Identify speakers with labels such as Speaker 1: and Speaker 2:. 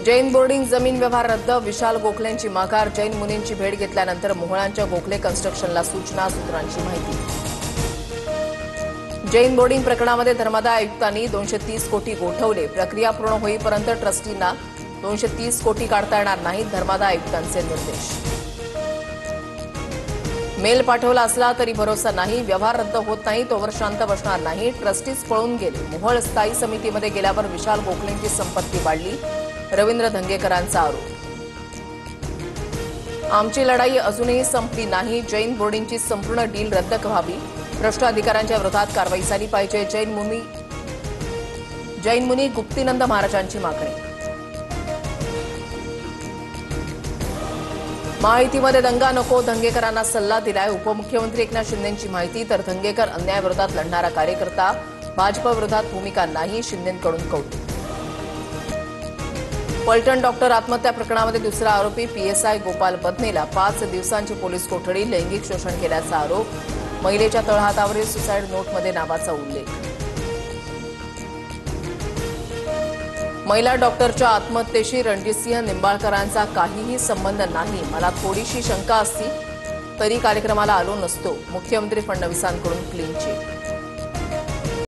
Speaker 1: Jain boarding जमीन व्यवहार रद्द, विशाल गोखलेंची माघार. जैन मुनींची भेट घेतल्यानंतर मोहळांच्या गोखले कन्स्ट्रक्शनला सूचना, सूत्रांची माहिती. जैन बोर्डिंग प्रकरणामध्ये धर्मादाय आयुक्तांनी 230 कोटी गोठवले. प्रक्रिया पूर्ण होईपर्यंत ट्रस्टींना 230 कोटी काढता येणार नाहीत, धर्मादाय आयुक्तांचे निर्देश. मेल पाठवला असला तरी भरोसा नाही, व्यवहार रद्द होत नाही तोवर शांत बसणार नाही. ट्रस्टीज पळून गेले. मोहोळ स्थायी समितीमध्ये गेल्यावर विशाल गोखलेंची संपत्ती वाढली, रवींद्र धंगेकरांचा आरोप. आमची लढाई अजूनही संपली नाही, जैन बोर्डिंगची संपूर्ण डील रद्द व्हावी, भ्रष्ट अधिकाऱ्यांच्या विरोधात कारवाई झाली पाहिजे. जैन मुनी गुप्तीनंद महाराजांची मागणी. महायुतीमध्ये दंगा नको, धंगेकरांना सल्ला दिलाय. उपमुख्यमंत्री एकनाथ शिंदेंची माहिती. तर धंगेकर अन्यायाविरोधात लढणारा कार्यकर्ता, भाजपविरोधात भूमिका नाही, शिंदेंकडून कौतुक. पलटण डॉक्टर आत्महत्या प्रकरणामध्ये दुसरा आरोपी पीएसआय गोपाल बदनेला 5 दिवसांची पोलीस कोठडी, लैंगिक शोषण केल्याचा आरोप. महिलेच्या तळहातावरील सुसाईड नोटमध्ये नावाचा उल्लेख. महिला डॉक्टरच्या आत्महत्येशी रणजितसिंह निंबाळकरांचा काहीही संबंध नाही. मला थोडीशी शंका असती तरी कार्यक्रमाला आलो नसतो. मुख्यमंत्री फडणवीसांकडून क्लीन चिट.